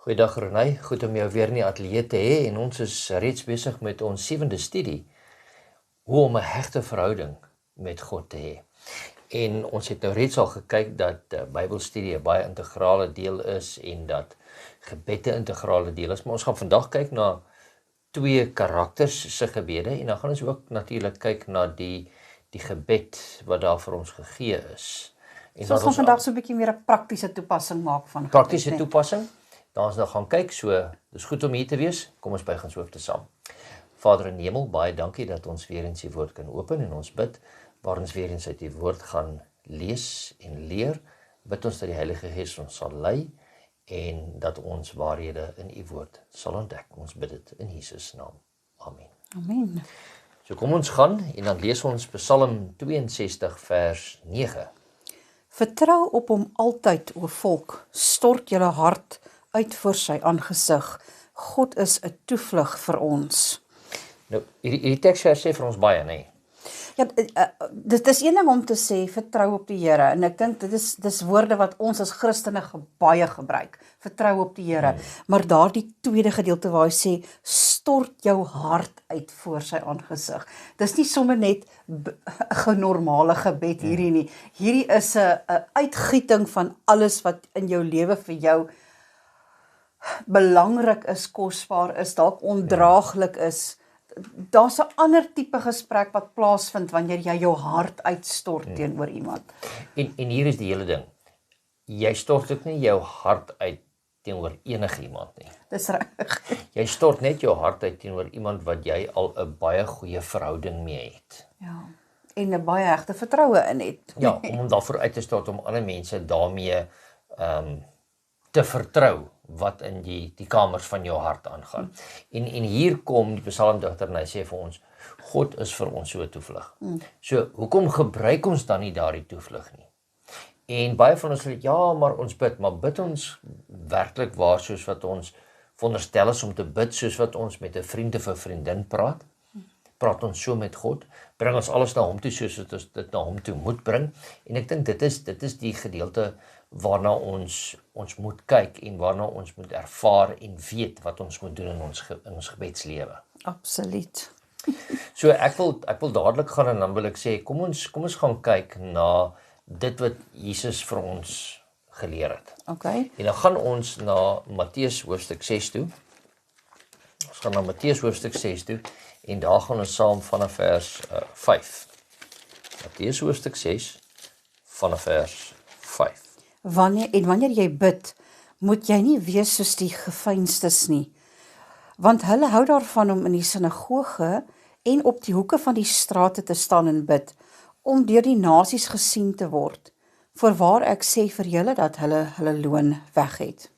Goeiedag Renay, goed om jou weer in die ateljee te hê en ons is reeds besig met ons 7de studie, hoe om 'n hegte verhouding met God te hê. En ons het nou reeds al gekyk dat Bybelstudie 'n baie integrale deel is en dat gebed 'n integrale deel is, maar ons gaan vandag kyk na twee karakters se gebede en dan gaan ons ook natuurlik kyk na die gebed wat daar vir ons gegee is. En So ons gaan vandag so 'n bietjie meer 'n praktiese toepassing maak van praktiese gebed, né? toepassing. Dan ons nou gaan kyk, so dis goed om hier te wees. Kom ons buig ons hoofde saam. Vader in die hemel, baie dankie dat ons weer eens die woord kan open en ons bid, waar ons weer eens uit die woord gaan lees en leer, bid ons dat die Heilige Gees ons sal lei en dat ons waarhede in u woord sal ontdek. Ons bid dit in Jesus naam. Amen. Amen. So kom ons gaan en dan lees ons Psalm 62 vers 9. Vertrou op hom altyd, o volk, stort julle hart uit voor sy aangesig. God is 'n toevlug vir ons. Nou, hierdie teksvers sê vir ons baie, nee. Ja, dit is een ding om te sê, vertrou op die Here, en ek dink dis woorde wat ons as Christene baie gebruik, vertrou op die Here, maar daardie tweede gedeelte waar hy sê, stort jou hart uit voor sy aangesig. Dis nie sommer net 'n normale gebed hierdie nie, hierdie is 'n uitgieting van alles wat in jou lewe vir jou belangrik is, kosbaar is, dalk ondraaglik is. Daar's 'n ander tipe gesprek wat plaasvind wanneer jy jou hart uitstort teenoor iemand. En hier is die hele ding. Jy stort ook nie jou hart uit teenoor enige iemand nie. Dis reg. Jy stort net jou hart uit teenoor iemand wat jy al 'n baie goeie verhouding mee het. Ja. En 'n baie egte vertroue in het. Ja, om hom daarvoor uit te stort om ander mense daarmee te vertrou wat in die kamers van jou hart aangaan. En hier kom die psalmdigter en hy sê vir ons, God is vir ons so 'n toevlug. So, hoekom gebruik ons dan nie daardie toevlug nie? En baie van ons sê, ja, maar ons bid, maar bid ons werklik waar soos wat ons veronderstel is om te bid, soos wat ons met 'n vriend of 'n vriendin praat? Praat ons so met God? Bring ons alles na hom toe soos wat ons dit na hom toe moet bring? En ek dink dit is die gedeelte waarna ons moet kyk en waarna ons moet ervaar en weet wat ons moet doen in ons gebedslewe. Absoluut. So ek wil dadelik gaan en dan wil ek sê kom ons gaan kyk na dit wat Jesus vir ons geleer het. Okay. En dan gaan ons na Matteus hoofstuk 6 toe. Ons gaan na Matteus hoofstuk 6 toe en daar gaan ons saam vanaf vers 5. Matteus hoofstuk 6 vanaf vers 5. Wanneer jy bid, moet jy nie wees soos die geveinstes nie, want hulle hou daarvan om in die sinagoge en op die hoeke van die strate te staan en bid, om deur die nasies gesien te word. Voorwaar ek sê vir julle dat hulle loon weg het.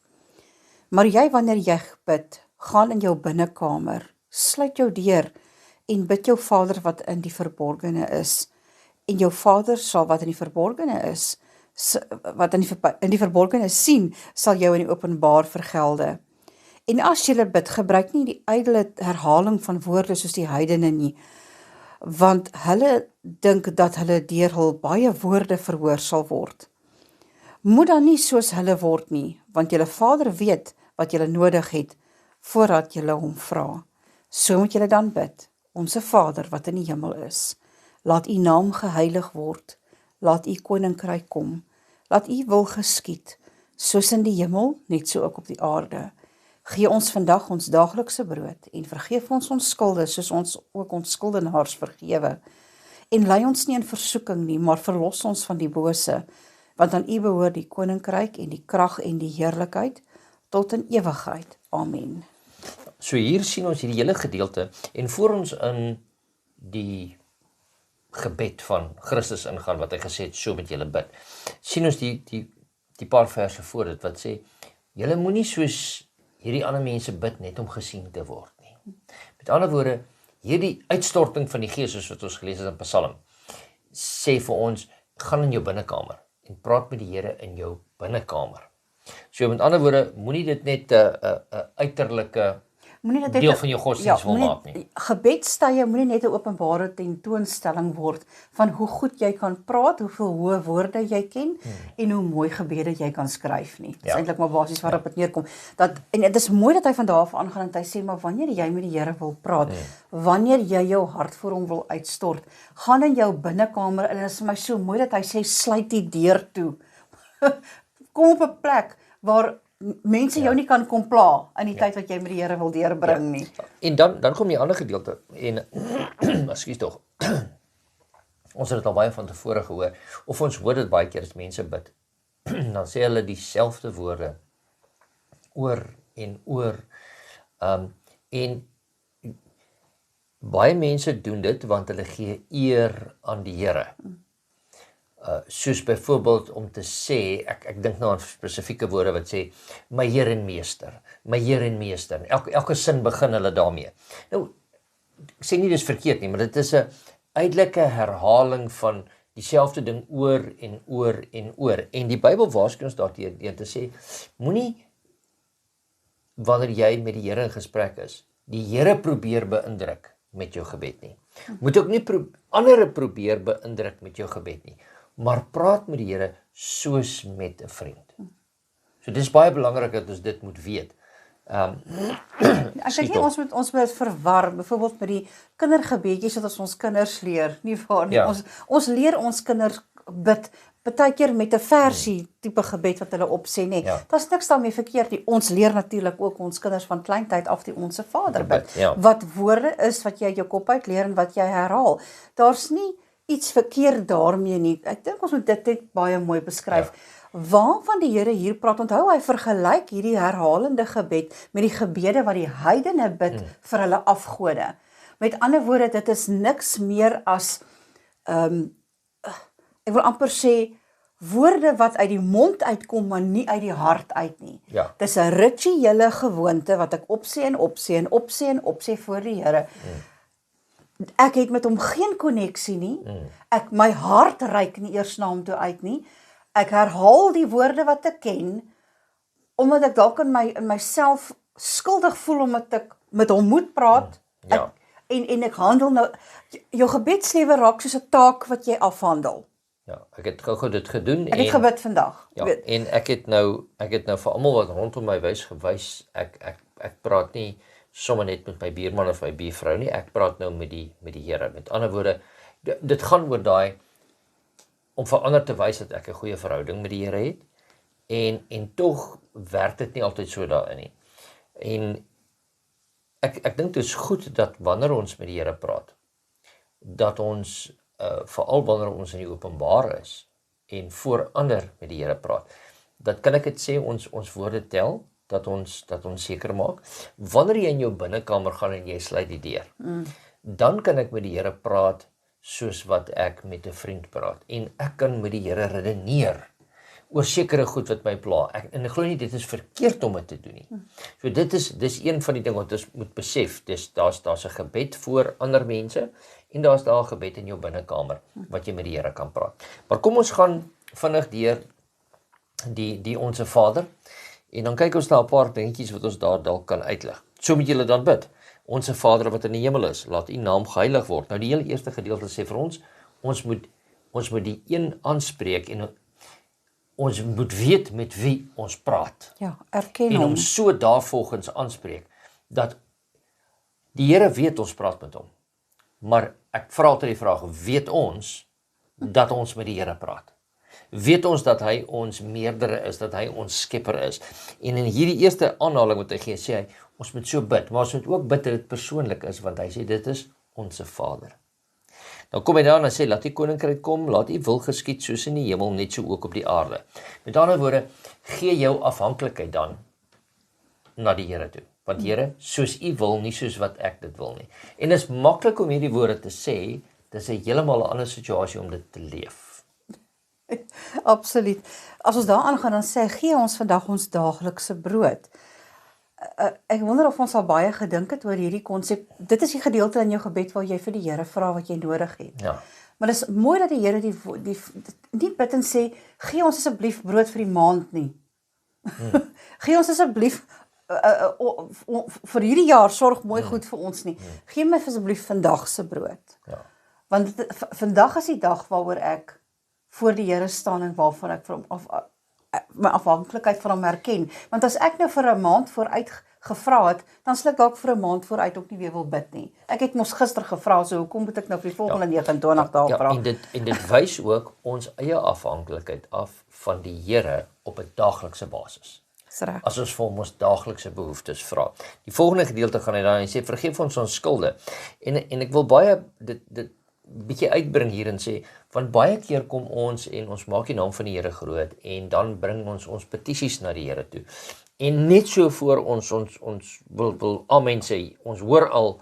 Maar jy, wanneer jy bid, gaan in jou binnekamer, sluit jou deur en bid jou Vader wat in die verborgene is, en jou Vader sal wat in die verborgene is, wat in die verborgene sien, sal jou in die openbaar vergelde. En as jy bid, gebruik nie die ydelle herhaling van woorde soos die heidene nie, want hulle dink dat hulle deur hul baie woorde verhoor sal word. Moet dan nie soos hulle word nie, want julle Vader weet wat julle nodig het, voordat julle hom vra. So moet julle dan bid, Onse Vader wat in die hemel is, laat u naam geheilig word, laat u koninkryk kom, laat u wil geskied, soos in die hemel, net so ook op die aarde. Gee ons vandag ons daaglikse brood, en vergeef ons skulde, soos ons ook ons skuldenaars vergewe. En lei ons nie in versoeking nie, maar verlos ons van die bose, want aan u behoort die koninkryk en die krag en die heerlikheid, tot in ewigheid. Amen. So hier sien ons hierdie hele gedeelte, en voor ons in die gebed van Christus ingaan, wat hy gesê het, so met julle bid, sien ons die paar verse voor dit, wat sê, julle moenie soos hierdie ander mense bid net om gesien te word nie. Met ander woorde, hierdie uitstorting van die Gees, soos wat ons gelees het in Psalm, sê vir ons, gaan in jou binnekamer, en praat met die Here in jou binnekamer. So met ander woorde, moenie dit net 'n uiterlike moenie dit deel van jou godsdienst wil maak nie. Gebedstye moenie net 'n openbare tentoonstelling word van hoe goed jy kan praat, hoeveel hoë woorde jy ken en hoe mooi gebede jy kan skryf nie. Dis eintlik maar basies waarop dit neerkom. En dit is mooi dat hy van daar af aangaan en hy sê maar wanneer jy met die Here wil praat, wanneer jy jou hart vir hom wil uitstort, gaan in jou binnekamer en dit is vir my so mooi dat hy sê sluit die deur toe. Kom op 'n plek waar mense jou nie kan kom pla in die tyd wat jy met die Here wil deurbring nie. En dan kom die ander gedeelte en ekskuus tog. Ons het dit al baie van tevore gehoor of ons hoor dit baie keer as mense bid. Dan sê hulle dieselfde woorde oor en oor. En baie mense doen dit want hulle gee eer aan die Here. Soos byvoorbeeld om te sê, ek dink nou aan spesifieke woorde wat sê, my Heer en Meester, my Heer en Meester. Elke sin begin hulle daarmee. Nou, ek sê nie dis verkeerd nie, maar dit is 'n uitelike herhaling van dieselfde ding oor en oor en oor. En die Bybel waarsku ons daarteenoor te sê, moenie wanneer jy met die Here in gesprek is, die Here probeer beïndruk met jou gebed nie. Moet ook nie ander probeer beïndruk met jou gebed nie. Maar praat met die Here soos met 'n vriend. So dis baie belangrik dat ons dit moet weet. Ek dink ons moet verwar, byvoorbeeld met die kindergebedjies wat ons kinders leer, nie waar nie. Ons leer ons kinders bid, partykeer met 'n versie tipe gebed wat hulle opsê, nê. Daar's niks daarmee verkeerd nie. Ons leer natuurlik ook ons kinders van kleintyd af die Onse Vader bid. Wat woorde is wat jy uit jou kop uit leer en wat jy herhaal. Daar's nie iets verkeerd daarmee nie. Ek dink ons moet dit net baie mooi beskryf. Waarvan die Here hier praat, onthou hy vergelyk hierdie herhalende gebed met die gebede wat die heidene bid vir hulle afgode. Met ander woorde, dit is niks meer as ek wil amper sê woorde wat uit die mond uitkom, maar nie uit die hart uit nie. Dis 'n rituele gewoonte wat ek opsê en opsê en opsê en opsê voor die Here. Ek het met hom geen koneksie nie. My hart reik nie eers na hom toe uit nie. Ek herhaal die woorde wat ek ken, omdat ek dalk in myself skuldig voel omdat ek met hom moet praat. En ek handel nou, jou gebedslewe raak soos 'n taak wat jy afhandel. Ek het gou dit gedoen. Ek het gebid vandag. En ek het nou vir almal wat rondom my gewys, ek praat nie sommer net met my buurman of my buurvrou nie, ek praat nou met die Here. Met ander woorde, dit gaan oor daai om vir ander te wys dat ek 'n goeie verhouding met die Here het, en tog werk dit nie altyd so daarin nie. En ek dink dit is goed dat wanneer ons met die Here praat, dat ons veral wanneer ons in die openbaar is en voor ander met die Here praat, dat kan ek dit sê, ons woorde tel, dat ons seker maak, wanneer jy in jou binnekamer gaan en jy sluit die deur, dan kan ek met die Here praat soos wat ek met 'n vriend praat, en ek kan met die Here redeneer oor sekere goed wat my pla, en ek glo nie dit is verkeerd om dit te doen nie. So dis een van die dinge wat ons moet besef, daar's 'n gebed voor ander mense, en daar's daar 'n gebed in jou binnekamer, wat jy met die Here kan praat. Maar kom ons gaan vinnig deur die Onse Vader, en dan kyk ons na 'n paar dingetjies wat ons daar dalk kan uitlig. So moet julle dan bid. Onse Vader wat in die hemel is, laat u naam geheilig word. Nou die heel eerste gedeelte sê vir ons moet die een aanspreek, en ons moet weet met wie ons praat. Erken en hom. om so daarvolgens aanspreek, dat die Here weet ons praat met hom. Maar ek vra altyd die vraag, weet ons dat ons met die Here praat? Weet ons dat hy ons meerdere is, dat hy ons skepper is? En in hierdie eerste aanhaling wat hy gee, sê hy, ons moet so bid, maar ons moet ook bid dat dit persoonlik is, want hy sê, dit is Onse Vader. Nou kom hy daar en sê, laat die koninkryk kom, laat u wil geskied soos in die hemel, net so ook op die aarde. Met ander woorde, gee jou afhanklikheid dan na die Here toe. Want Here, soos u wil, nie soos wat ek dit wil nie. En dit is maklik om hierdie woorde te sê, dit is 'n heeltemal 'n ander situasie om dit te leef. Absoluut. As ons daaraan gaan, dan sê, gee ons vandag ons daaglikse brood. Ek wonder of ons al baie gedink het oor hierdie konsep. Dit is die gedeelte in jou gebed waar jy vir die Here vra wat jy nodig het. Maar dit is mooi dat die Here nie bid en sê, gee ons asseblief brood vir die maand nie. Gee ons asseblief vir hierdie jaar sorg mooi goed vir ons nie. Gee my asseblief vandag se brood. Ja. Want vandag is die dag waaroor ek voor die Here staan en waarvan ek vir hom my afhanklikheid van hom herken. Want as ek nou vir 'n maand vooruit gevra het, dan sal ek dalk vir 'n maand vooruit ook nie weer wil bid nie. Ek het mos gister gevra, so hoekom moet ek nou vir die volgende 29 dae Ja, vra? en dit wys ook ons eie afhanklikheid af van die Here op 'n daaglikse basis. Dis reg. As ons vir hom ons daaglikse behoeftes vra. Die volgende gedeelte gaan hy dan en sê vergeef ons skulde. En ek wil baie dit bietjie uitbring hier en sê, want baie keer kom ons en ons maak die naam van die Here groot en dan bring ons petisies na die Here toe. En net so voor ons wil amen sê, ons hoor al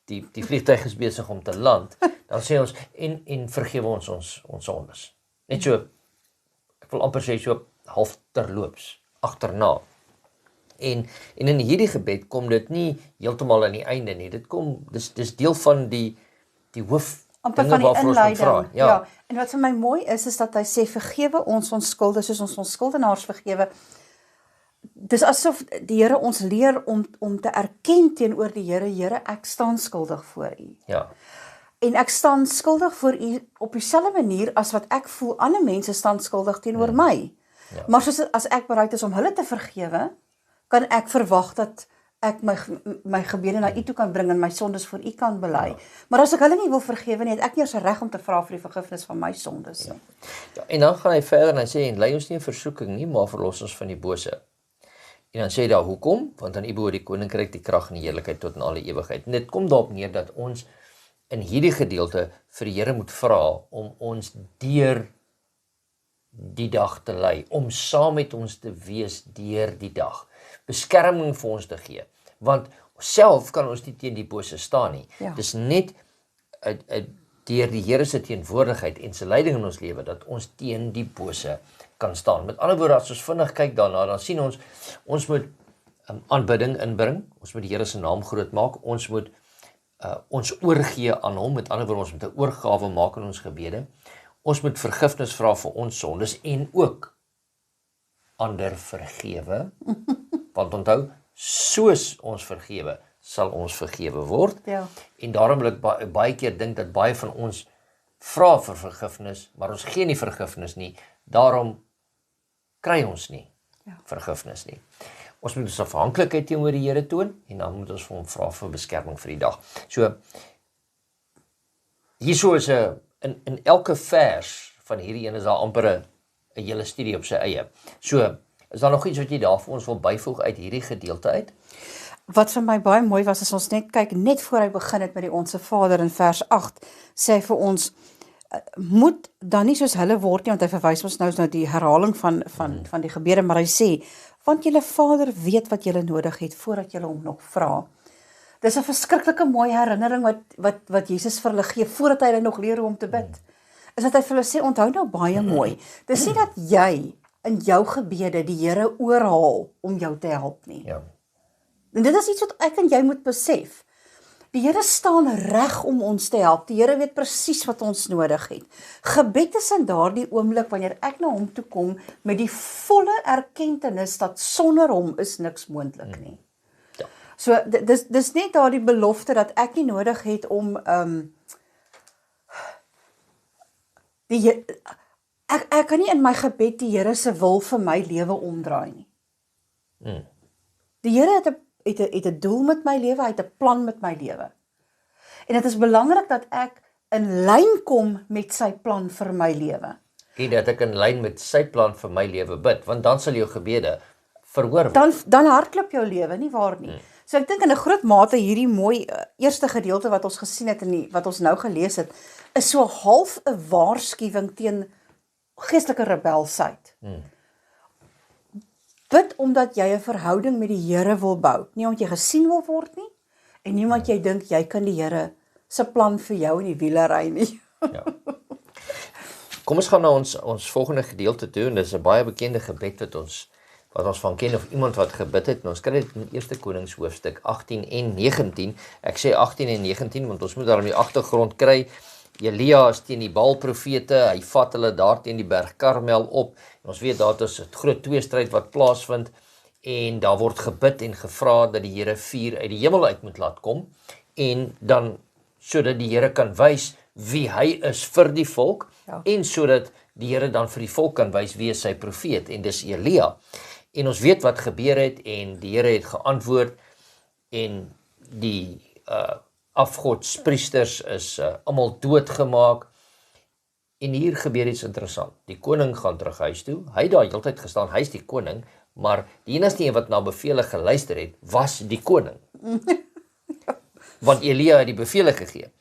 die vliegtuig is besig om te land, dan sê ons en vergewe ons sondes. Net so, ek wil amper sê so half terloops agterna. En in hierdie gebed kom dit nie heeltemal aan die einde nie. Dit kom dis deel van die hoof amper dinge van die waarvoor ons moet vra. inleiding. Ja. En wat vir my mooi is dat hy sê vergewe ons skulde soos ons skuldenaars vergewe. Dis asof die Here ons leer om te erken teenoor die Here, ek staan skuldig voor U. Ja. En ek staan skuldig voor U op dieselfde manier as wat ek voel ander mense staan skuldig teenoor my. Ja. Maar as ek bereid is om hulle te vergewe, kan ek verwag dat ek my gebede na U toe kan bring en my sondes voor U kan bely. Ja. Maar as ek hulle nie wil vergewe nie, het ek nie eens 'n reg om te vra vir die vergifnis van my sondes nie. Ja. En dan gaan hy verder en hy sê en lei ons nie in versoeking nie, maar verlos ons van die bose. En dan sê hy daar hoekom? Want aan U behoort die koninkryk, die krag en die heerlikheid tot in alle ewigheid. En dit kom daarop neer dat ons in hierdie gedeelte vir die Here moet vra om ons deur die dag te lei, om saam met ons te wees deur die dag. Beskerming vir ons te gee. Want self kan ons nie teen die bose staan nie. Ja. Dis net deur die Here se teenwoordigheid en sy leiding in ons lewe dat ons teen die bose kan staan. Met ander woorde, as ons vinnig kyk daarna, dan sien ons moet aanbidding inbring, ons moet die Here se naam groot maak, ons moet ons oorgee aan hom, met ander woorde, ons moet 'n oorgawe maak in ons gebede, ons moet vergifnis vra vir ons sondes en ook ander vergewe, want onthou, soos ons vergewe, sal ons vergewe word. Ja. En daarom wil ek baie keer dink dat baie van ons vra vir vergifnis, maar ons gee nie vergifnis nie, daarom kry ons nie vergifnis nie. Ons moet ons afhanklikheid teenoor die Here toon, en dan moet ons vir hom vra vir beskerming vir die dag. So, hierso is in elke vers van hierdie een is daar amper 'n hele studie op sy eie. So, is daar nog iets wat jy daar vir ons wil byvoeg uit hierdie gedeelte uit? Wat vir my baie mooi was, as ons net kyk, net voor hy begin het met die Onse Vader in vers 8, sê hy vir ons, moet dan nie soos hulle word nie, want hy verwys ons nou die herhaling van die gebede, maar hy sê, want julle Vader weet wat julle nodig het, voordat julle hom nog vra. Dis 'n verskriklike mooi herinnering wat Jesus vir hulle gee, voordat hy hulle nog leer hoe om te bid. Is dat hy vir hulle sê, onthou nou baie mooi, dis nie dat jy in jou gebede die Here oorhaal om jou te help nie. Ja. En dit is iets wat ek en jy moet besef. Die Here staan reg om ons te help. Die Here weet presies wat ons nodig het. Gebed is in daardie oomblik wanneer ek na hom toe kom met die volle erkenning dat sonder hom is niks moontlik nie. Ja. So dis net daardie belofte dat ek nie nodig het om ek kan nie in my gebed die Here se wil vir my lewe omdraai nie. Die Here het 'n doel met my lewe, hy het 'n plan met my lewe. En dit is belangrik dat ek in lyn kom met sy plan vir my lewe. En dat ek in lyn met sy plan vir my lewe bid, want dan sal jou gebede verhoor word. Dan hardloop jou lewe, nie waar nie. So ek dink in 'n groot mate hierdie mooi eerste gedeelte wat ons gesien het en wat ons nou gelees het, is so half 'n waarskuwing teen geestelike rebelsheid. Bid omdat jy 'n verhouding met die Here wil bou, nie omdat jy gesien wil word nie, en nie omdat jy dink jy kan die Here se plan vir jou in die wiele ry nie. Ja. Kom ons gaan na ons volgende gedeelte toe, en dis 'n baie bekende gebed wat ons van ken, of iemand wat gebid het, en ons kry dit in 1 Konings hoofstuk 18 en 19, ek sê 18 en 19, want ons moet daar in die agtergrond kry, Elia is teen die Baal-profete, hy vat hulle daar teen die berg Karmel op, en ons weet daar is 'n groot tweestryd wat plaasvind, en daar word gebid en gevra dat die Here vuur uit die hemel uit moet laat kom, en dan sodat die Here kan wys wie hy is vir die volk, en sodat die Here dan vir die volk kan wys wie is sy profeet, en dis Elia. En ons weet wat gebeur het, en die Here het geantwoord, en die afgodspriesters is almal doodgemaak. En hier gebeur iets interessant. Die koning gaan terug huis toe. Hy het daar heeltyd gestaan, hy's die koning, maar die enigste een wat na bevele geluister het, was die koning. Want Elia het die bevele gegee.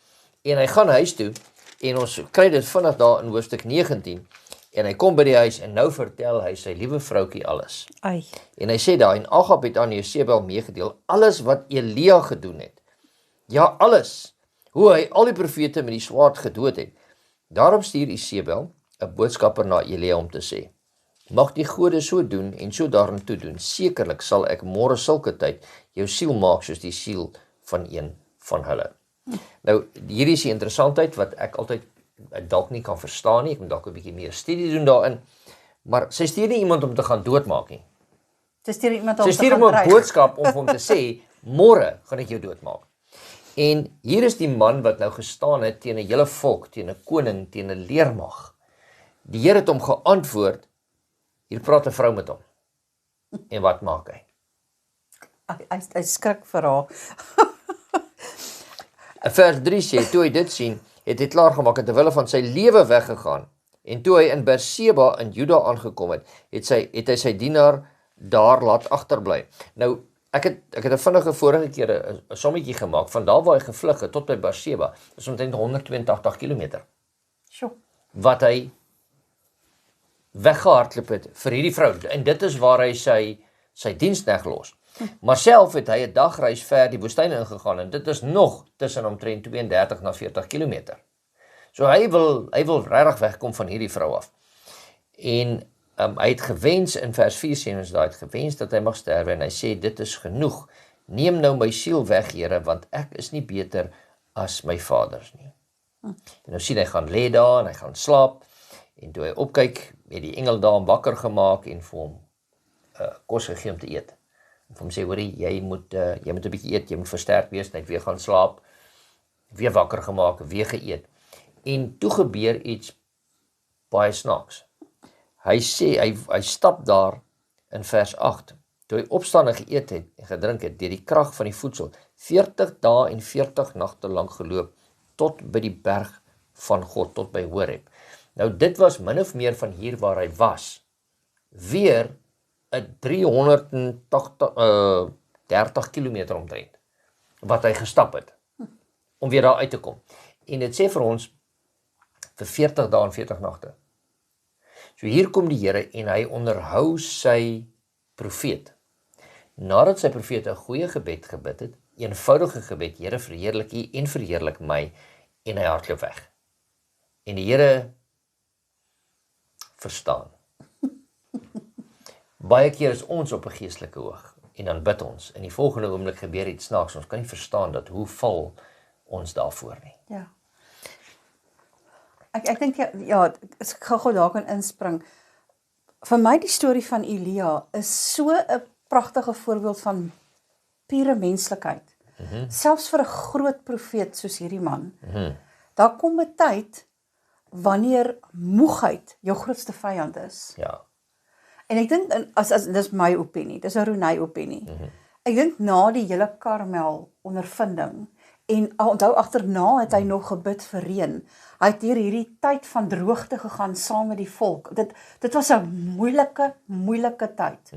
En hy gaan huis toe, en ons kry dit vinnig daar in hoofstuk 19, en hy kom by die huis, en nou vertel hy sy liewe vroukie alles. Ai. En hy sê daar, en Agab het aan Jezebel meegedeel, alles wat Elia gedoen het. Ja, alles. Hoe hy al die profete met die swaard gedood het. Daarom stuur Jezebel 'n boodskapper na Elia om te sê, mag die gode so doen en so daarin toe doen, sekerlik sal ek môre sulke tyd jou siel maak soos die siel van een van hulle. Nou, hierdie is die interessantheid wat ek altyd dalk nie kan verstaan nie, ek moet dalk 'n bietjie meer studie doen daarin, maar sy stuur nie iemand om te gaan doodmaak nie. Sy stuur iemand Sy stuur hom 'n boodskap om hom te sê, môre gaan ek jou doodmaak. En hier is die man wat nou gestaan het teen 'n hele volk, teen 'n koning, teen 'n leermag. Die Here het hom geantwoord, hier praat 'n vrou met hom. En wat maak hy? Hy skrik vir haar. Vers 3 sê, toe hy dit sien, het hy klaargemaak en terwille van sy lewe weggegaan. En toe hy in Berseba in Juda aangekom het, het hy sy dienaar daar laat agterbly. Nou, ek het 'n vinnige vorige keer 'n sommetjie gemaak van daar waar hy gevlug het tot by Berseba. Dis omtrent 182 km. Sjoe. Wat hy weggehardloop het vir hierdie vrou. En dit is waar hy sy diensknegt los. Maar self het hy 'n dagreis ver die woestyn ingegaan en dit is nog tussen omtrent 32 na 40 km. So hy wil regtig wegkom van hierdie vrou af. En hy het gewens, in vers 4 sê ons daar, het gewens dat hy mag sterwe en hy sê, dit is genoeg. Neem nou my siel weg, Here, want ek is nie beter as my vaders nie. En nou sien hy gaan lê daar en hy gaan slaap. En toe hy opkyk, het die engel daar hom wakker gemaak en vir hom kos gegee om te eet. En vir hom sê, hoorie, jy moet 'n bietjie eet, jy moet versterk wees, net weer gaan slaap, weer wakker gemaak, weer geëet. En toe gebeur iets baie snaaks. Hy sê, hy stap daar in vers 8, toe hy opstaan en geëet het en gedrink het, deur die krag van die voedsel, 40 dae en 40 nagte lank geloop, tot by die berg van God, tot by Horeb. Nou dit was min of meer van hier waar hy was, weer 'n 330 km omtrent, wat hy gestap het, om weer daar uit te kom. En dit sê vir ons, vir 40 dae en 40 nagte. So hier kom die Here en hy onderhou sy profeet. Nadat sy profeet 'n goeie gebed gebid het, eenvoudige gebed, Here verheerlik U en verheerlik my, en hy hardloop weg. En die Here verstaan. Baie keer is ons op 'n geestelike hoog en dan bid ons. In die volgende oomblik gebeur iets snaaks. Ons kan nie verstaan dat hoe val ons daarvoor nie. Ja. Ek dink ja, ek gaan gou daar kan inspring. Vir my die storie van Elia is so 'n pragtige voorbeeld van pure menslikheid. Selfs vir 'n groot profeet soos hierdie man. Daar kom 'n tyd wanneer moegheid jou grootste vyand is. Ja. En ek dink, as dis my opinie, dis 'n Ronay opinie. Ek dink na die hele Karmel ondervinding, en onthou agterna het hy nog gebid vir reën. Hy het deur hierdie tyd van droogte gegaan saam met die volk. Dit was 'n moeilike tyd.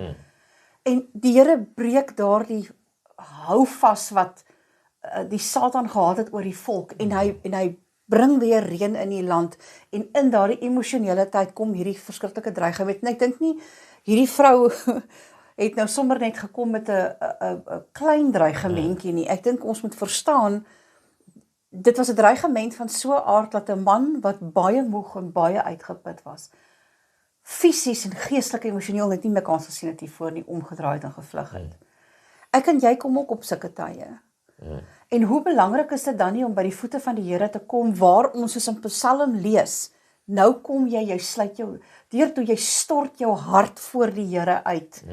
En die Here breek daardie houvas wat die Satan gehad het oor die volk, en hy bring weer reën in die land, en in daardie emosionele tyd kom hierdie verskriklike dreigement. En ek dink nie, hierdie vrou het nou sommer net gekom met 'n klein dreigementjie nie. Ek dink ons moet verstaan, dit was 'n dreigement van so 'n aard dat 'n man wat baie moeg en baie uitgeput was, fisies en geestelik en emosioneel net nie meer kans gesien het hiervoor nie, omgedraai het en gevlug het. Ek en jy kom ook op sulke tye. En hoe belangrik is dit dan nie om by die voete van die Here te kom, waar ons soos in Psalm lees, nou kom jy sluit jou deur toe, jy stort jou hart voor die Here uit,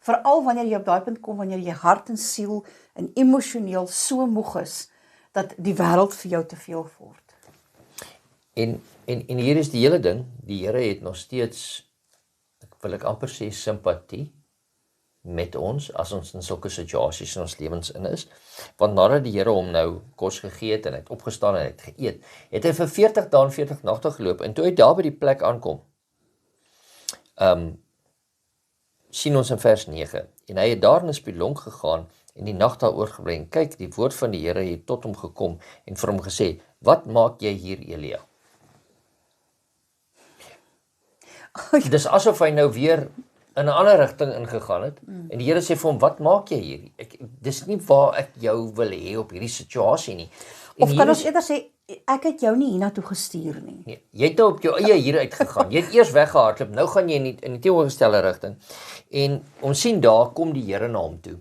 Veral wanneer jy op daai punt kom, wanneer jy hart en siel en emosioneel so moeg is, dat die wêreld vir jou te veel word. En hier is die hele ding, die Here het nog steeds, wil ek amper sê, simpatie met ons, as ons in sulke situasies in ons lewens in is, want nadat die Here hom nou kos gegee het, en hy het opgestaan en hy het geëet, het hy vir 40 dae en 40 nagte geloop, en toe hy daar by die plek aankom, sien ons in vers 9, en hy het daar in 'n spelonk gegaan, en die nag daar oorgebly, en kyk, die woord van die Here het tot hom gekom, en vir hom gesê, wat maak jy hier, Elia? Dis asof hy nou weer in 'n ander rigting ingegaan het, en die Here sê vir hom, wat maak jy hier? Dis nie waar ek jou wil hê op hierdie situasie nie. En Of kan ons eerder sê, ek het jou nie hiernatoe gestuur nie. Nee, jy het nou op jou eie hier uitgegaan. Jy het eers weggehardloop, nou gaan jy in die teenoorgestelde rigting. En ons sien daar kom die Here na hom toe.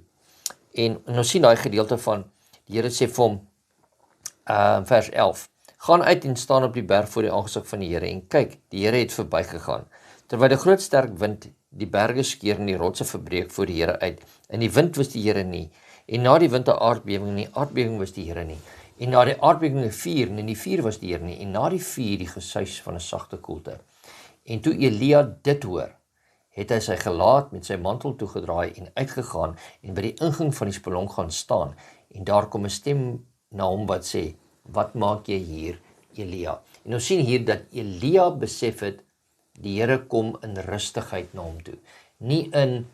En ons sien daai gedeelte van, die Here sê vir hom, vers 11, gaan uit en staan op die berg voor die aangesig van die Here, en kyk, die Here het verbygegaan. Terwyl 'n groot sterk wind die berge skeur en die rotse verbreek voor die Here uit. En die wind was die Here nie. En na die wind 'n aardbewing, en die aardbewing was die Here nie. En na die aardbewing 'n vuur, en in die vuur was die Here nie. En na die vuur die gesuis van 'n sagte koelte. En toe Elia dit hoor, het hy sy gelaat met sy mantel toegedraai en uitgegaan en by die ingang van die spelonk gaan staan. En daar kom 'n stem na hom wat sê, wat maak jy hier, Elia? En ons sien hier dat Elia besef het, die Here kom in rustigheid na hom toe. Nie in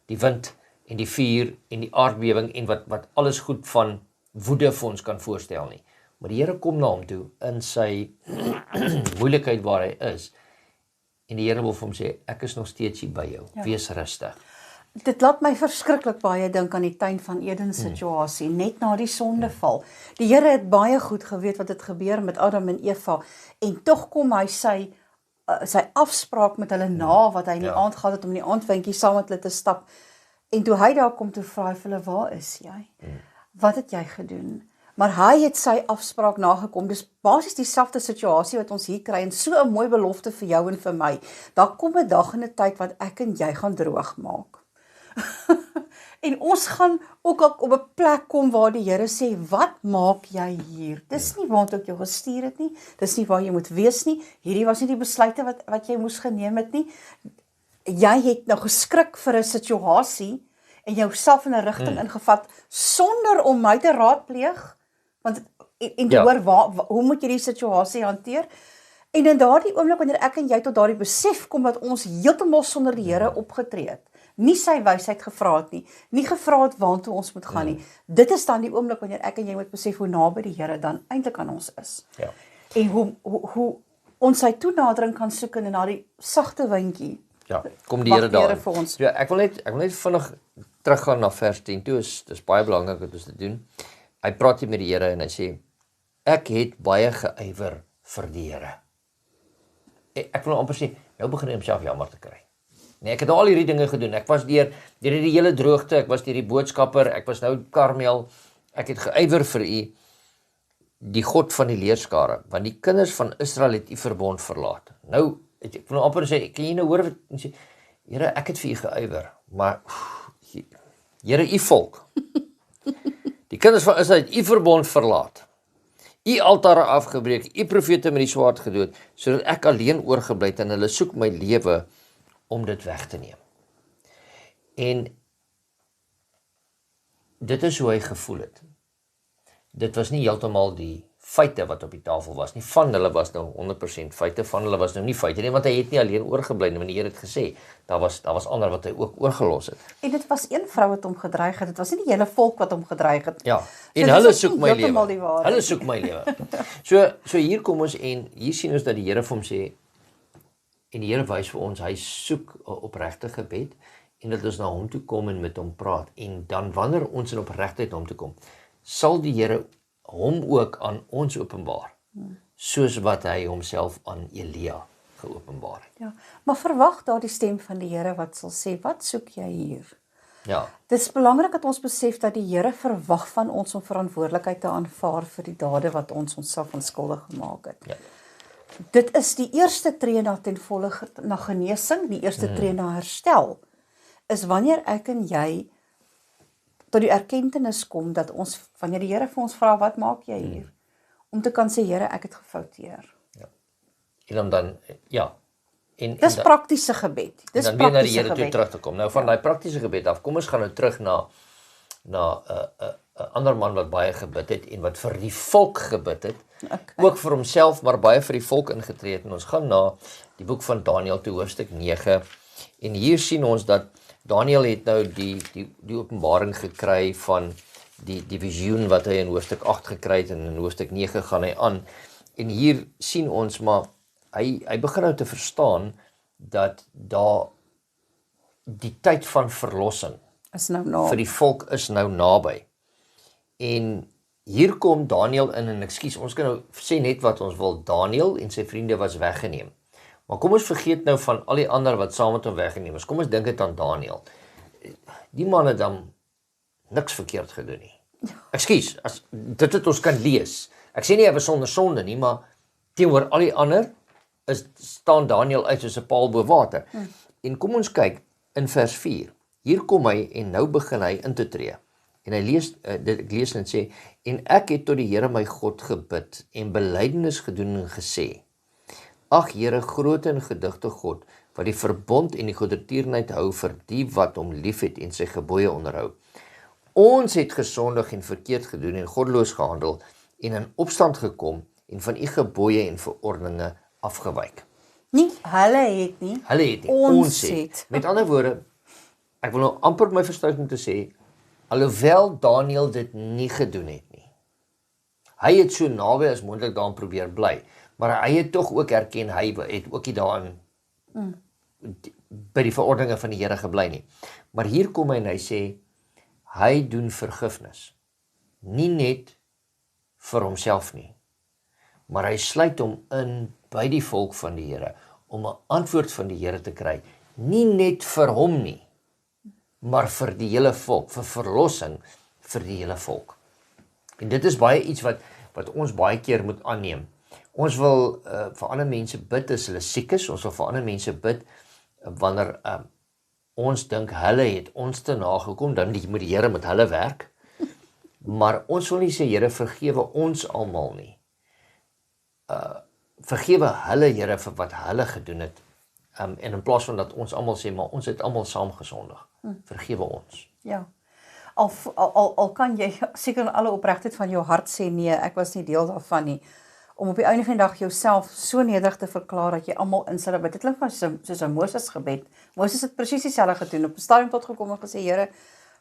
die wind en die vuur en die aardbewing en wat alles goed van woede vir ons kan voorstel nie. Maar die Here kom na hom toe in sy moeilikheid waar hy is. En die Here wil vir hom sê, ek is nog steeds hier by jou. Wees rustig. Dit laat my verskriklik baie dink aan die tuin van Eden situasie, net na die sondeval. Die Here het baie goed geweet wat het gebeur met Adam en Eva, en tog kom hy sy afspraak met hulle na, wat hy in die aand gehad het om in die aandwinkie saam met hulle te stap, en toe hy daar kom, toe vra hy vir hulle, waar is jy? Wat het jy gedoen? Maar hy het sy afspraak nagekom, dis basies dieselfde situasie wat ons hier kry, en so 'n mooi belofte vir jou en vir my. Daar kom 'n dag en 'n tyd wat ek en jy gaan droog maak. En ons gaan ook op 'n plek kom waar die Here sê, wat maak jy hier? Dis nie waar ek jou gestuur het nie, dis nie waar jy moet wees nie, hierdie was nie die besluite wat jy moes geneem het nie. Jy het nou geskrik vir 'n situasie, en jouself in 'n rigting ingevat, sonder om my te raadpleeg, want en te hoor, hoe moet jy die situasie hanteer? En in daardie oomblik, wanneer ek en jy tot daardie besef kom, dat ons heeltemal sonder die Here opgetree het, nie sy wysheid gevra het nie gevra het waartoe ons moet gaan nie. Dit is dan die oomblik wanneer ek en jy moet besef hoe naby die Here dan eintlik aan ons is. Ja. En hoe ons sy toenadering kan soek in daardie sagte windjie. Ja, kom die Here daar. Vir ons. Ja, ek wil net vinnig teruggaan na vers 10 toe. Dis baie belangrik dat ons dit doen. Hy praat hier met die Here en hy sê, ek het baie geywer vir die Here. Ek wil amper sê, nou begin hy homself jammer te kry. Nee, ek het al hierdie dinge gedoen. Ek was deur die hele droogte, ek was deur die boodskapper, ek was nou Karmel, ek het geywer vir u, die God van die leerskare, want die kinders van Israel het u verbond verlaat. Nou, ek wil amper sê, kan jy nou hoor wat sê, Here, ek het vir u geywer, maar Here, u volk, die kinders van Israel het u verbond verlaat, u altare afgebreek, u profete met die swaard gedood, sodat ek alleen oorgebly het en hulle soek my lewe om dit weg te neem. En dit is hoe hy gevoel het. Dit was nie heeltemal die feite wat op die tafel was nie. Van hulle was nou 100% feite, van hulle was nou nie feite nie, want hy het nie alleen oorgebly nie, want die Here het gesê, daar was ander wat hy ook oorgelos het. En dit was een vrou wat hom gedreig het, dit was nie die hele volk wat hom gedreig het. Ja, So en dis hulle ook soek nie my heeltemal die lewe. waarheid Hulle nie. soek my lewe. So hier kom ons en hier sien ons dat die Here vir hom sê, en die Here wys vir ons, hy soek 'n opregte gebed, en dat ons na hom toe kom en met hom praat, en dan wanneer ons in opregtheid na hom toe kom, sal die Here hom ook aan ons openbaar, soos wat hy homself aan Elia geopenbaar het. Ja, maar verwag daar die stem van die Here wat sal sê, wat soek jy hier? Ja, Dit is belangrik dat ons besef dat die Here verwag van ons om verantwoordelikheid te aanvaar vir die dade wat ons onsself onskuldig gemaak het. ja, Dit is die eerste tree na ten volle na genesing, die eerste tree na herstel. is wanneer ek en jy tot die erkentenis kom dat ons, wanneer die Here vir ons vra, wat maak jy hier? Om te kan sê, Here, ek het gefouteer. En om dan, ja, en Dis dan, praktiese gebed. Dis dan weer na die praktiese Here toe gebed. terug te kom. Nou van daai praktiese gebed af, kom ons gaan nou terug na 'n ander man wat baie gebid het en wat vir die volk gebid het, ook vir homself, maar baie vir die volk ingetree het. En ons gaan na die boek van Daniël toe, hoofstuk 9, en hier sien ons dat Daniël het nou die openbaring gekry van die visioen wat hy in hoofstuk 8 gekry het, en in hoofstuk 9 gaan hy aan, en hier sien ons maar, hy begin nou te verstaan dat daar die tyd van verlossing Is nou na. vir die volk is nou naby. En hier kom Daniël in, en ekskuus, ons kan nou sê net wat ons wil, Daniël en sy vriende was weggeneem. Maar kom ons vergeet nou van al die ander wat saam met hom weggeneem is. Kom ons dink dit aan Daniël. Die man het dan niks verkeerd gedoen nie. Ekskuus, as dit wat ons kan lees. Ek sê nie hy was sonder sonde nie, maar teenoor al die ander staan Daniël uit soos 'n paal bo water. En kom ons kyk in vers 4. Hier kom hy en nou begin hy in te tree. En hy lees, ek lees en sê, en ek het tot die Here my God gebid en belydenis gedoen en gesê, ag Here, groot en gedigte God, wat die verbond en die goedertierenheid hou vir die wat hom liefhet en sy gebooie onderhou. Ons het gesondig en verkeerd gedoen en goddeloos gehandel en in opstand gekom en van u gebooie en verordeninge afgewyk. Nie hulle het nie. Hulle het nie, Ons het. Met ander woorde, ek wil nou amper my verstout om te sê, alhoewel Daniël dit nie gedoen het nie. Hy het so naby as moontlik daarin probeer bly, maar hy het tog ook erken, hy het ook nie daarin by die verordeninge van die Here gebly nie. Maar hier kom hy en hy sê, hy doen vergifnis. Nie net vir homself nie, maar hy sluit hom in by die volk van die Here, om 'n antwoord van die Here te kry, nie net vir hom nie, maar vir die hele volk, vir verlossing vir die hele volk. En dit is baie iets wat ons baie keer moet aanneem. Ons wil vir ander mense bid as hulle siek is, ons wil vir ander mense bid wanneer ons dink hulle het ons te nagekom, dan moet die Here met hulle werk. Maar ons wil nie sê, Here, vergewe ons almal nie. Vergewe hulle, Here, vir wat hulle gedoen het. En in plaas van dat ons almal sê, maar ons het almal saam gesondig. Vergewe ons. Ja. Al kan jy seker in alle opregtheid van jou hart sê, nee, ek was nie deel daarvan nie. Om op die einde van die dag jouself so nederig te verklaar dat jy almal in sy bid. Dit klink soos 'n Moses gebed. Moses het presies dieselfde gedoen, op 'n stadium tot gekom en gesê, Here,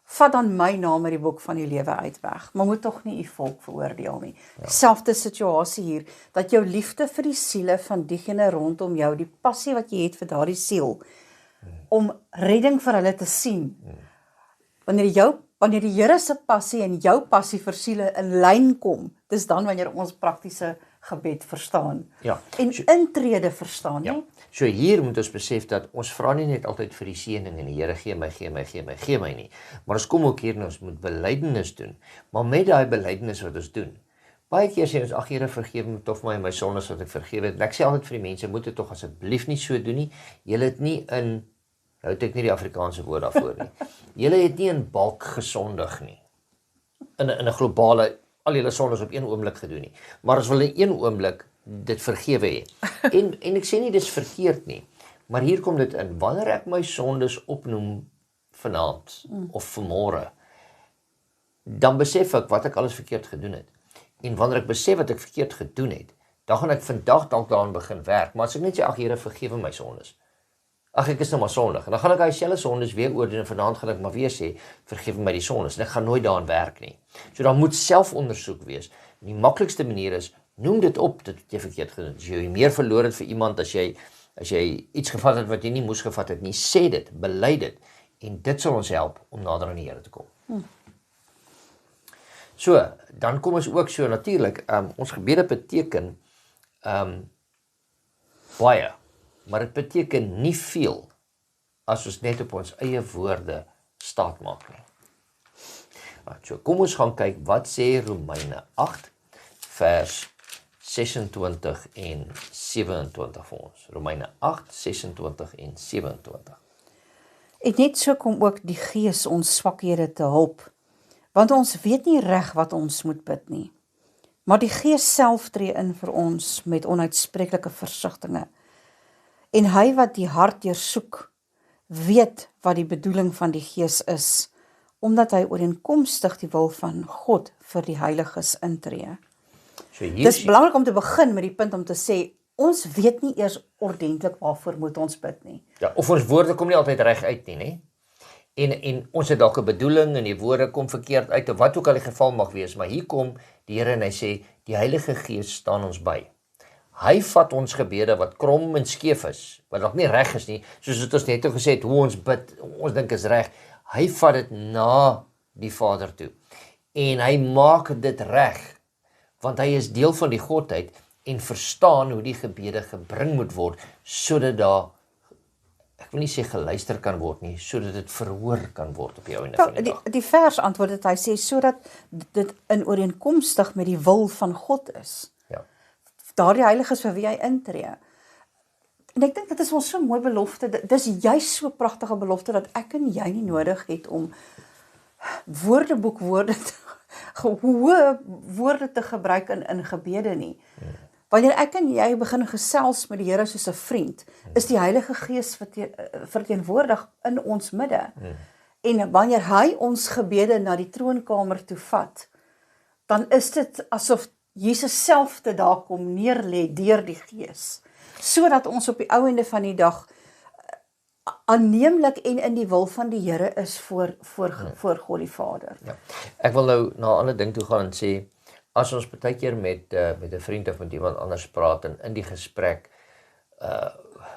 vat dan my naam uit die boek van die lewe uit weg, maar moet tog nie u volk veroordeel nie. Selfde situasie hier, dat jou liefde vir die siele van diegene rondom jou, die passie wat jy het vir daardie siel, om redding vir hulle te sien. Wanneer die Here se passie en jou passie vir siele in lyn kom, dis dan wanneer ons praktiese gebed verstaan. Ja. En intrede verstaan, Ja. nie? So hier moet ons besef dat ons vra nie net altyd vir die seëning en die Here gee my nie. Maar ons kom ook hier en ons moet belydenis doen. Maar met daai belydenis wat ons doen, baie keer sê ons, ag Here, vergewe my tog my sondes wat ek vergewe het. En ek sê altyd vir die mense, moet dit tog asseblief nie so doen nie. Julle het nie in, nou het ek nie die Afrikaanse woord daarvoor nie. Julle het nie in balk gesondig nie. In 'n globale, al julle sondes op een oomblik gedoen nie. Maar ons wil in een oomblik dit vergewe hê. En ek sê nie dis verkeerd nie, maar hier kom dit in, wanneer ek my sondes opnoem vanaand of vanmôre, dan besef ek wat ek alles verkeerd gedoen het. En wanneer ek besef wat ek verkeerd gedoen het, dan gaan ek vandag dalk daaraan begin werk. Maar as ek net sê, ag Here, vergewe my sondes. Ag, ek is nou maar sondig. En dan gaan ek daai selfe sondes weer oordoen en vanaand gaan ek maar weer sê, vergewe my die sondes. En ek gaan nooit daaraan werk nie. So daar moet selfondersoek wees. En die maklikste manier is, noem dit op dat jy verkeerd gedoen het. As jy meer verloor het vir iemand, as jy iets gevat het wat jy nie moes gevat het nie, sê dit, bely dit. En dit sal ons help om nader aan die Here te kom. So, dan kom ons ook so natuurlik, ons gebede beteken baie, maar dit beteken nie veel as ons net op ons eie woorde staat maak nie. So, kom ons gaan kyk wat sê Romeine 8 vers 26 en 27 vir ons. Romeine 8, 26 en 27. En net so kom ook die Gees ons swakhede te hulp, want ons weet nie reg wat ons moet bid nie. Maar die Gees self tree in vir ons met onuitspreeklike versigtinge. En hy wat die hart deursoek, weet wat die bedoeling van die Gees is, omdat hy ooreenkomstig die wil van God vir die heiliges intree. So Dit hier is belangrik om te begin met die punt om te sê, ons weet nie eers ordentlik waarvoor moet ons bid nie. ja, of ons woorde kom nie altyd reg uit nie, né? En ons het dalk 'n bedoeling en die woorde kom verkeerd uit of wat ook al die geval mag wees, maar hier kom die Here en hy sê die Heilige Gees staan ons by. Hy vat ons gebede wat krom en skeef is, wat dalk nie reg is nie, soos wat ons net gesê het, hoe ons bid, ons dink is reg. Hy vat dit na die Vader toe. En hy maak dit reg, want hy is deel van die Godheid en verstaan hoe die gebede gebring moet word, sodat daar, ek wil nie sê geluister kan word nie, sodat dit verhoor kan word op die einde van die dag. Die vers antwoord dat hy sê, sodat dit in ooreenkomstig met die wil van God is. Ja. Daardie heiliges vir wie hy intree. En ek dink dit is ons so mooi belofte, dis juist so pragtige belofte, dat ek en jy nie nodig het om woorde te gebruik in gebede nie. Wanneer ek en jy begin gesels met die Here soos 'n vriend, is die Heilige Gees verteenwoordig in ons midde. En wanneer hy ons gebede na die troonkamer toe vat, dan is dit asof Jesus self te daar kom neerlê deur die Gees, sodat ons op die ou ende van die dag aanneemlik en in die wil van die Here is voor God die Vader. Ja. Ek wil nou na 'n ander ding toe gaan en sê, as ons baie keer met 'n vriend of met iemand anders praat en in die gesprek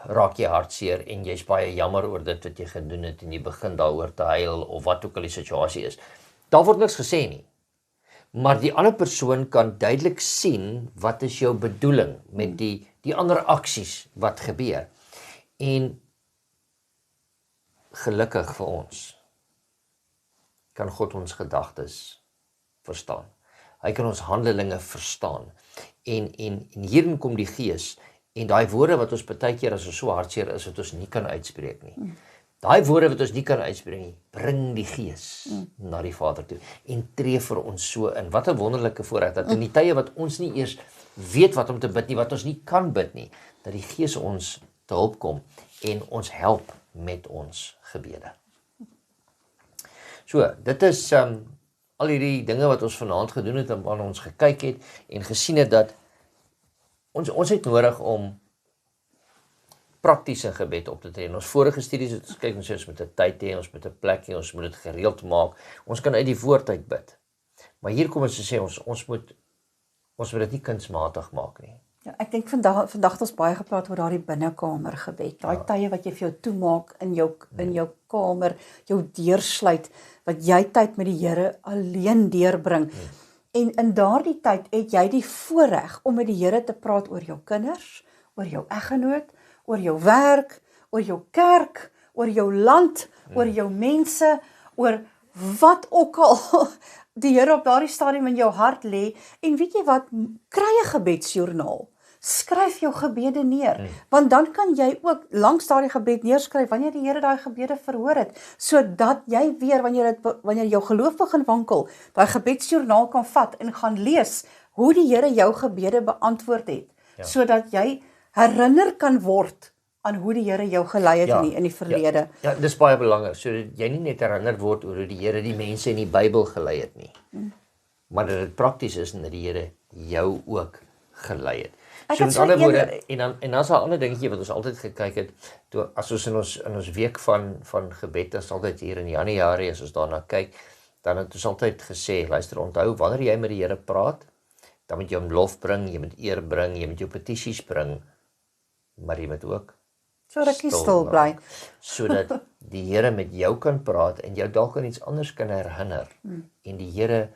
raak jy hartseer en jy's baie jammer oor dit wat jy gedoen het en jy begin daaroor te huil of wat ook al die situasie is. Daar word niks gesê nie. Maar die ander persoon kan duidelik sien wat is jou bedoeling met die ander aksies wat gebeur. En gelukkig vir ons kan God ons gedagtes verstaan. Hy kan ons handelinge verstaan. En hierin kom die Gees en daai woorde wat ons baie keer as ons so hartseer is wat ons nie kan uitspreek nie. Daai woorde wat ons nie kan uitspreek nie, bring die Gees na die Vader toe en tree vir ons so in. Wat 'n wonderlike voorreg dat in die tye wat ons nie eers weet wat om te bid nie, wat ons nie kan bid nie, dat die Gees ons te hulp kom en ons help met ons gebede. So, dit is al hierdie dinge wat ons vanaand gedoen het en waarna ons gekyk het en gesien het dat ons het nodig om praktiese gebed op te tree. In ons vorige studies het ons kyk, ons moet 'n tyd hê, ons moet 'n plek hê, ons moet dit gereeld maak. Ons kan uit die woord uit bid. Maar hier kom ons te sê ons moet dit nie kunsmatig maak nie. Ja, ek dink vandag het ons baie gepraat oor daardie binnekamer gebed. Daai tye wat jy vir jou toemaak in jou kamer, jou deursluit, wat jy tyd met die Here alleen deurbring. En in daardie tyd het jy die voorreg om met die Here te praat oor jou kinders, oor jou eggenoot, oor jou werk, oor jou kerk, oor jou land, oor jou mense, oor wat ook al die Here op daardie stadium in jou hart lê. En weet jy wat, kry 'n gebedsjoernaal. Skryf jou gebede neer, want dan kan jy ook langs daardie gebed neerskryf wanneer die Here daai gebede verhoor het, sodat jy weer wanneer jou geloof begin wankel, daai gebedsjoernaal kan vat en gaan lees hoe die Here jou gebede beantwoord het, sodat jy herinner kan word aan hoe die Here jou gelei het in die verlede. Ja, dis baie belangrik, sodat jy nie net herinner word oor hoe die Here die mense in die Bybel gelei het nie, maar dat dit prakties is en dat die Here jou ook gelei het. So met ander woorde, en dan is daar 'n ander dingetjie wat ons altyd gekyk het, toe as ons in ons week van gebed, is altyd hier in Januarie, as ons daarna kyk, dan het ons altyd gesê, luister, onthou, wanneer jy met die Here praat, dan moet jy hom lof bring, jy moet eer bring, jy moet jou petisies bring, maar jy moet ook so rukkie stil bly, sodat die Here met jou kan praat en jou dalk aan iets anders kan herinner, en die Here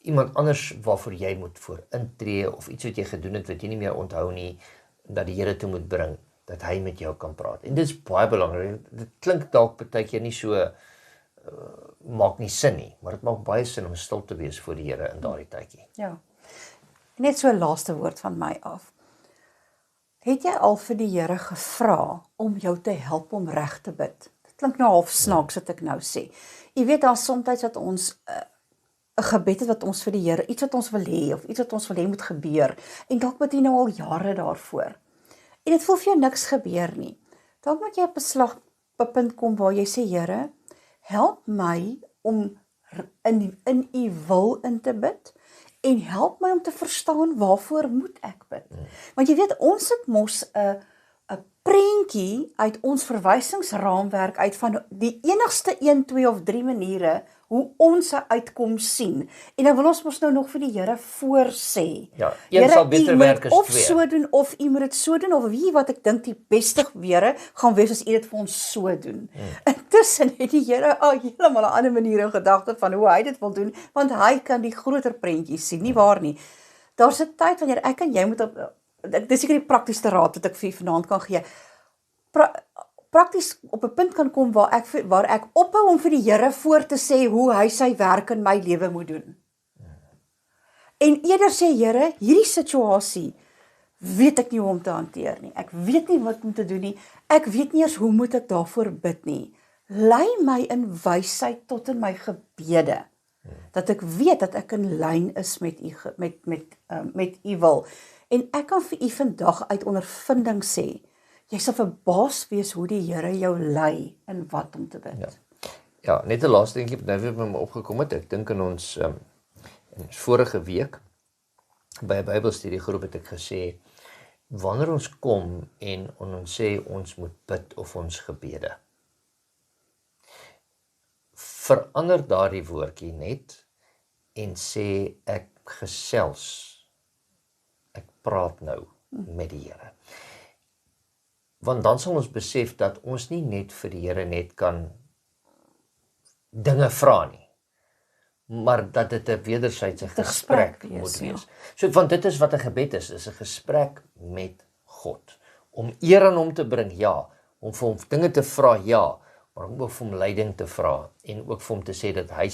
iemand anders waarvoor jy moet voor intree of iets wat jy gedoen het wat jy nie meer onthou nie, dat die Here toe moet bring, dat hy met jou kan praat. En dit is baie belangrik. Dit klink dalk baie keer nie so maak nie sin nie, maar dit maak baie sin om stil te wees voor die Here in daardie tydjie. Ja. Net so 'n laaste woord van my af. Het jy al vir die Here gevra om jou te help om reg te bid? klink nou half snaaks wat ek nou sê. Jy weet, daar's soms dat ons 'n gebed het wat ons vir die Here, iets wat ons wil hê, of iets wat ons wil hê moet gebeur, en dalk moet jy nou al jare daarvoor. En dit voel vir jou niks gebeur nie. Dalk moet jy op 'n punt kom waar jy sê, Here, help my om in u wil in te bid, en help my om te verstaan waarvoor moet ek bid. Want jy weet, ons het mos 'n prentjie uit ons verwysingsraamwerk uit van die enigste 1, 2 of 3 maniere hoe ons 'n uitkoms sien. En dan wil ons mos nou nog vir die Here voorsê. Ja, een sal beter werk as of twee. so doen, of u moet dit so doen, of wie wat ek dink die beste were gaan wees as u dit vir ons so doen. Intussen het die Here al heeltemal 'n ander manier in gedagte van hoe hy dit wil doen, want hy kan die groter prentjies sien, nie waar nie. Daar's 'n tyd wanneer ek en jy moet dis seker die praktiese raad wat ek vir vanaand kan gee. Prakties op 'n punt kan kom waar ek ophou om vir die Here voor te sê hoe hy sy werk in my lewe moet doen. En eerder sê, Here, hierdie situasie weet ek nie hoe om te hanteer nie. Ek weet nie wat om te doen nie. Ek weet nie eers hoe moet ek daarvoor bid nie. Lei my in wysheid tot in my gebede, dat ek weet dat ek in lyn is met u met u wil. En ek kan vir u vandag uit ondervinding sê, jy sal verbaas wees hoe die Here jou lei in wat om te bid. Ja, net 'n laaste dingetjie wat nou weer by my opgekom het. Ek dink in ons vorige week by 'n Bybelstudiegroep het ek gesê, wanneer ons kom en ons sê ons moet bid of ons gebede, verander daardie woordjie net en sê ek gesels, ek praat nou met die Here. Want dan sal ons besef dat ons nie net vir die Here net kan dinge vra nie, maar dat dit 'n wederwysige gesprek moet wees. So, want dit is wat 'n gebed is 'n gesprek met God. Om eer aan hom te bring, ja, om vir hom dinge te vra, ja, maar om ook vir hom leiding te vra en ook vir hom te sê dat hy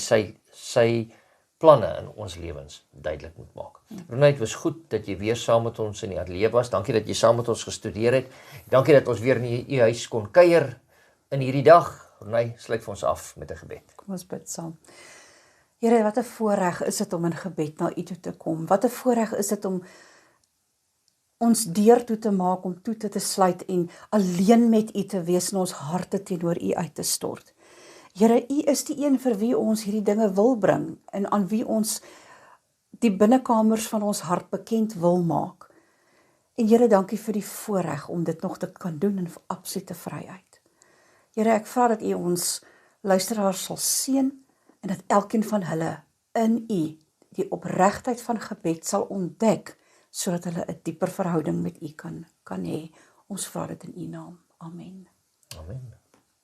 sy planne in ons lewens duidelik moet maak. Ronay, dit was goed dat jy weer saam met ons in die ateljee was. Dankie dat jy saam met ons gestudeer het. Dankie dat ons weer in u huis kon kuier in hierdie dag. Ronay, sluit vir ons af met 'n gebed. Kom ons bid saam. Here, wat 'n voorreg is dit om in gebed na u toe te kom. Wat 'n voorreg is dit om ons deur toe te maak, om toe te sluit en alleen met u te wees en ons harte teenoor u uit te stort. Here, u is die een vir wie ons hierdie dinge wil bring en aan wie ons die binnekamers van ons hart bekend wil maak. En Here, dankie vir die voorreg om dit nog te kan doen in absolute vryheid. Here, ek vra dat u ons luisteraars sal seën en dat elkeen van hulle in u die opregtheid van gebed sal ontdek, sodat hulle 'n dieper verhouding met u kan hê. Ons vra dit in u naam. Amen. Amen.